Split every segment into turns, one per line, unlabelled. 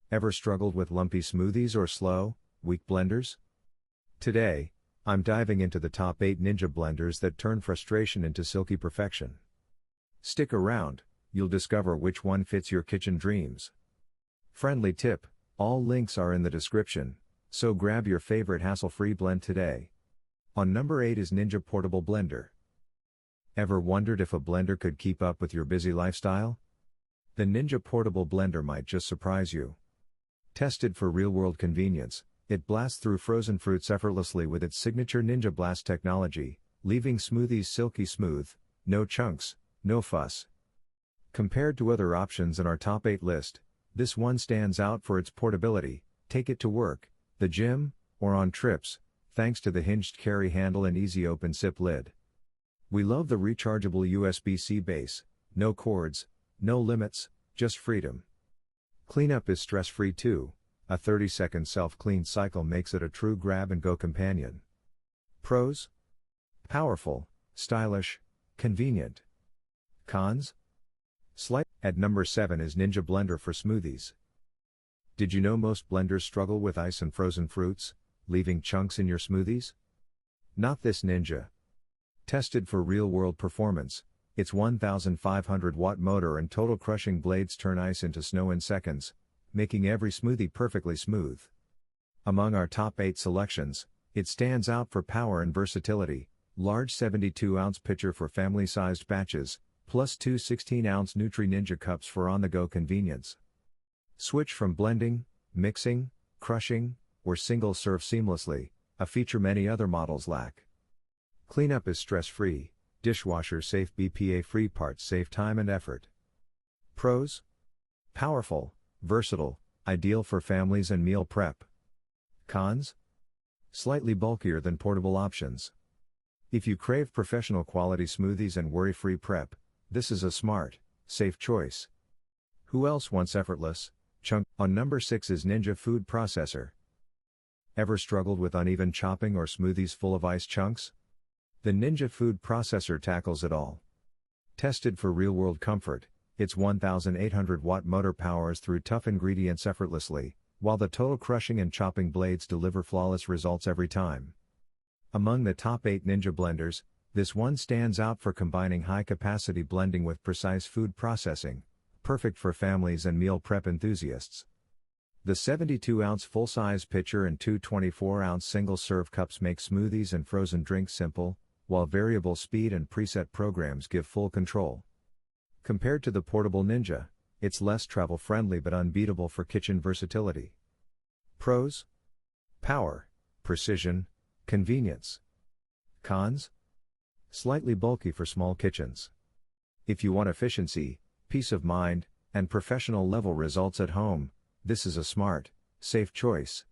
Ever struggled with lumpy smoothies or slow, weak blenders? Today, I'm diving into the top 8 Ninja blenders that turn frustration into silky perfection. Stick around, you'll discover which one fits your kitchen dreams. Friendly tip, all links are in the description, so grab your favorite hassle-free blend today. On number 8 is Ninja Portable Blender. Ever wondered if a blender could keep up with your busy lifestyle? The Ninja Portable Blender might just surprise you. Tested for real-world convenience, it blasts through frozen fruits effortlessly with its signature Ninja Blast technology, leaving smoothies silky smooth, no chunks, no fuss. Compared to other options in our top 8 list, this one stands out for its portability. Take it to work, the gym, or on trips, thanks to the hinged carry handle and easy open zip lid. We love the rechargeable USB-C base, no cords, no limits, just freedom. Cleanup is stress-free too, a 30-second self-clean cycle makes it a true grab-and-go companion. Pros? Powerful, stylish, convenient. Cons? Slight. At number 7 is Ninja Blender for Smoothies. Did you know most blenders struggle with ice and frozen fruits, leaving chunks in your smoothies? Not this Ninja. Tested for real-world performance, its 1,500-watt motor and total crushing blades turn ice into snow in seconds, making every smoothie perfectly smooth. Among our top 8 selections, it stands out for power and versatility. Large 72-ounce pitcher for family-sized batches, plus 2 16-ounce Nutri Ninja cups for on-the-go convenience. Switch from blending, mixing, crushing, or single-serve seamlessly, a feature many other models lack. Cleanup is stress-free, dishwasher-safe, BPA-free, parts save time and effort. Pros? Powerful, versatile, ideal for families and meal prep. Cons? Slightly bulkier than portable options. If you crave professional quality smoothies and worry-free prep, this is a smart, safe choice. Who else wants effortless, chunk? On number 6 is Ninja Food Processor. Ever struggled with uneven chopping or smoothies full of ice chunks? The Ninja Food Processor tackles it all. Tested for real-world comfort, its 1,800-watt motor powers through tough ingredients effortlessly, while the total crushing and chopping blades deliver flawless results every time. Among the top 8 Ninja blenders, this one stands out for combining high-capacity blending with precise food processing, perfect for families and meal prep enthusiasts. The 72-ounce full-size pitcher and 2 24-ounce single-serve cups make smoothies and frozen drinks simple, while variable speed and preset programs give full control. Compared to the portable Ninja, it's less travel-friendly but unbeatable for kitchen versatility. Pros? Power, precision, convenience. Cons? Slightly bulky for small kitchens. If you want efficiency, peace of mind, and professional-level results at home, this is a smart, safe choice.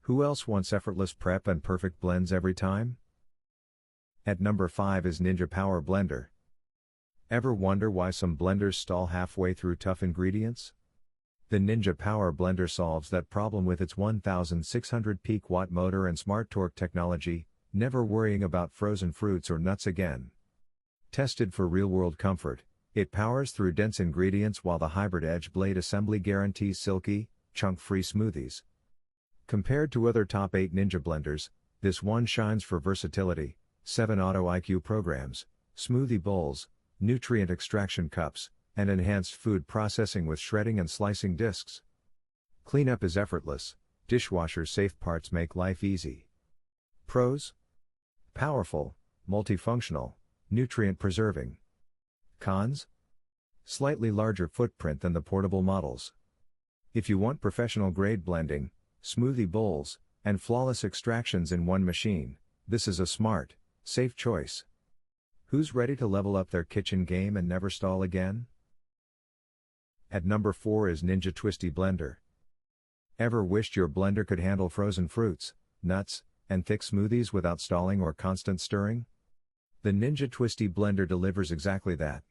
Who else wants effortless prep and perfect blends every time? At number 5 is Ninja Power Blender. Ever wonder why some blenders stall halfway through tough ingredients? The Ninja Power Blender solves that problem with its 1,600 peak watt motor and smart torque technology, never worrying about frozen fruits or nuts again. Tested for real-world comfort, it powers through dense ingredients while the hybrid edge blade assembly guarantees silky, chunk-free smoothies. Compared to other top 8 Ninja blenders, this one shines for versatility. 7 Auto IQ programs, smoothie bowls, nutrient extraction cups, and enhanced food processing with shredding and slicing discs. Cleanup is effortless, dishwasher-safe, parts make life easy. Pros? Powerful, multifunctional, nutrient-preserving. Cons? Slightly larger footprint than the portable models. If you want professional-grade blending, smoothie bowls, and flawless extractions in one machine, this is a smart, safe choice. Who's ready to level up their kitchen game and never stall again? At number 4 is Ninja Twisty Blender. Ever wished your blender could handle frozen fruits, nuts, and thick smoothies without stalling or constant stirring? The Ninja Twisty Blender delivers exactly that.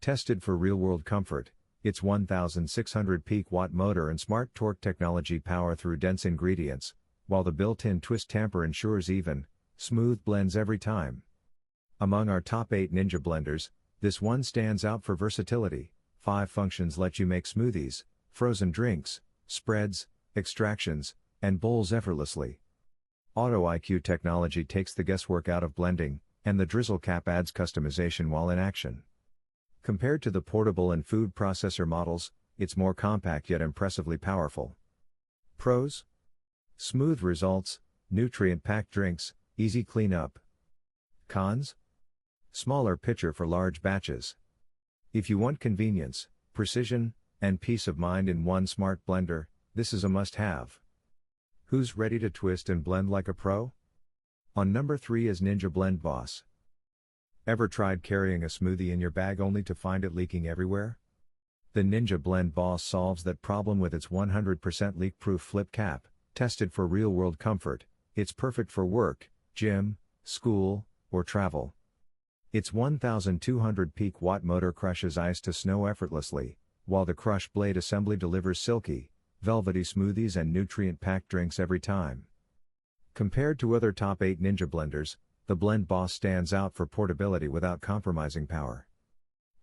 Tested for real-world comfort, its 1,600 peak watt motor and smart torque technology power through dense ingredients, while the built-in twist tamper ensures even, smooth blends every time. Among our top 8 Ninja blenders, this one stands out for versatility. 5 functions let you make smoothies, frozen drinks, spreads, extractions, and bowls effortlessly. Auto IQ technology takes the guesswork out of blending, and the drizzle cap adds customization while in action. Compared to the portable and food processor models, it's more compact yet impressively powerful. Pros: smooth results, nutrient-packed drinks, easy cleanup. Cons: smaller pitcher for large batches. If you want convenience, precision, and peace of mind in one smart blender, this is a must-have. Who's ready to twist and blend like a pro? On number 3 is Ninja Blend Boss. Ever tried carrying a smoothie in your bag only to find it leaking everywhere? The Ninja Blend Boss solves that problem with its 100% leak-proof flip cap, tested for real-world comfort. It's perfect for work, gym, school, or travel. Its 1,200 peak watt motor crushes ice to snow effortlessly, while the crush blade assembly delivers silky, velvety smoothies and nutrient-packed drinks every time. Compared to other top 8 Ninja blenders, the Blend Boss stands out for portability without compromising power.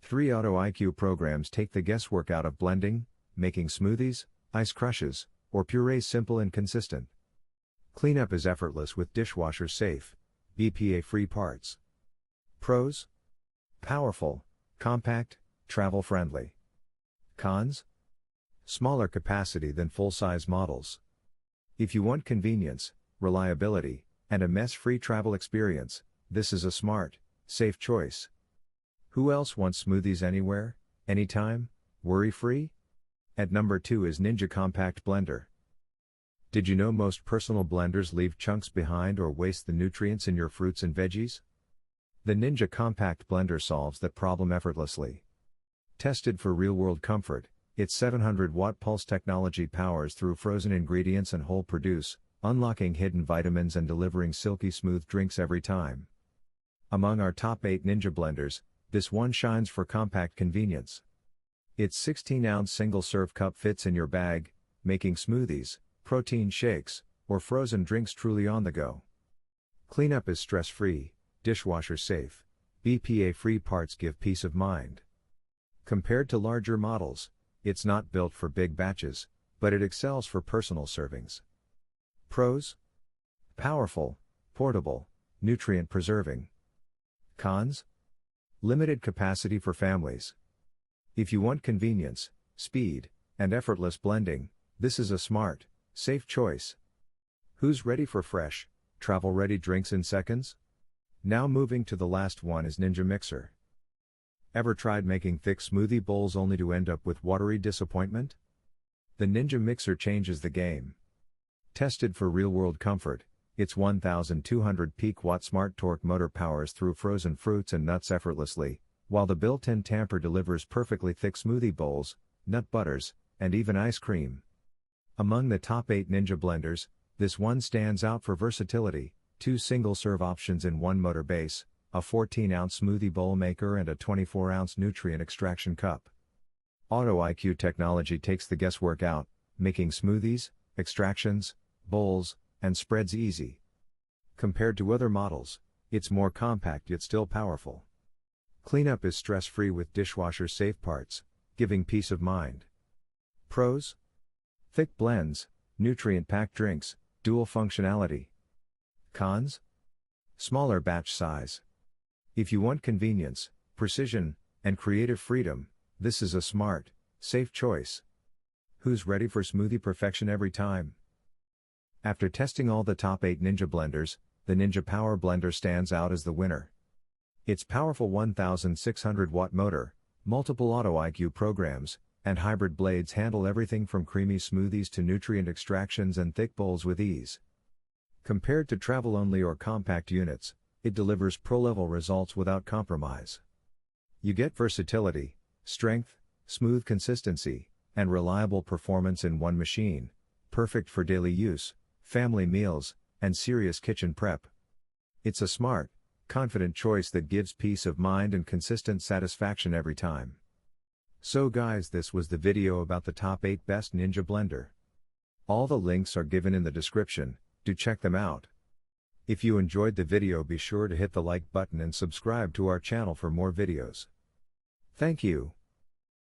3 Auto IQ programs take the guesswork out of blending, making smoothies, ice crushes, or purees simple and consistent. Cleanup is effortless with dishwasher-safe, BPA-free parts. Pros: powerful, compact, travel-friendly. Cons: smaller capacity than full-size models. If you want convenience, reliability, and a mess-free travel experience, this is a smart, safe choice. Who else wants smoothies anywhere, anytime, worry-free? At number 2 is Ninja Compact Blender. Did you know most personal blenders leave chunks behind or waste the nutrients in your fruits and veggies? The Ninja Compact Blender solves that problem effortlessly. Tested for real-world comfort, its 700-watt pulse technology powers through frozen ingredients and whole produce, unlocking hidden vitamins and delivering silky smooth drinks every time. Among our top 8 Ninja blenders, this one shines for compact convenience. Its 16-ounce single-serve cup fits in your bag, making smoothies, protein shakes, or frozen drinks truly on the go. Cleanup is stress-free, dishwasher-safe, BPA-free parts give peace of mind. Compared to larger models, it's not built for big batches, but it excels for personal servings. Pros: powerful, portable, nutrient-preserving. Cons: limited capacity for families. If you want convenience, speed, and effortless blending, this is a smart, safe choice. Who's ready for fresh, travel-ready drinks in seconds? Now moving to the last one is Ninja Mixer. Ever tried making thick smoothie bowls only to end up with watery disappointment? The Ninja Mixer changes the game. Tested for real-world comfort, its 1,200 peak watt smart torque motor powers through frozen fruits and nuts effortlessly, while the built-in tamper delivers perfectly thick smoothie bowls, nut butters, and even ice cream. Among the top 8 Ninja blenders, this one stands out for versatility: 2 single-serve options in one motor base, a 14-ounce smoothie bowl maker and a 24-ounce nutrient extraction cup. Auto IQ technology takes the guesswork out, making smoothies, extractions, bowls, and spreads easy. Compared to other models, it's more compact yet still powerful. Cleanup is stress-free with dishwasher-safe parts, giving peace of mind. Pros: thick blends, nutrient-packed drinks, dual functionality. Cons: smaller batch size. If you want convenience, precision, and creative freedom, this is a smart, safe choice. Who's ready for smoothie perfection every time? After testing all the top 8 Ninja blenders, the Ninja Power Blender stands out as the winner. Its powerful 1,600-watt motor, multiple Auto IQ programs, and hybrid blades handle everything from creamy smoothies to nutrient extractions and thick bowls with ease. Compared to travel-only or compact units, it delivers pro-level results without compromise. You get versatility, strength, smooth consistency, and reliable performance in one machine, perfect for daily use, family meals, and serious kitchen prep. It's a smart, confident choice that gives peace of mind and consistent satisfaction every time. So guys, this was the video about the top 8 best Ninja blender. All the links are given in the description, do check them out. If you enjoyed the video, be sure to hit the like button and subscribe to our channel for more videos. Thank you.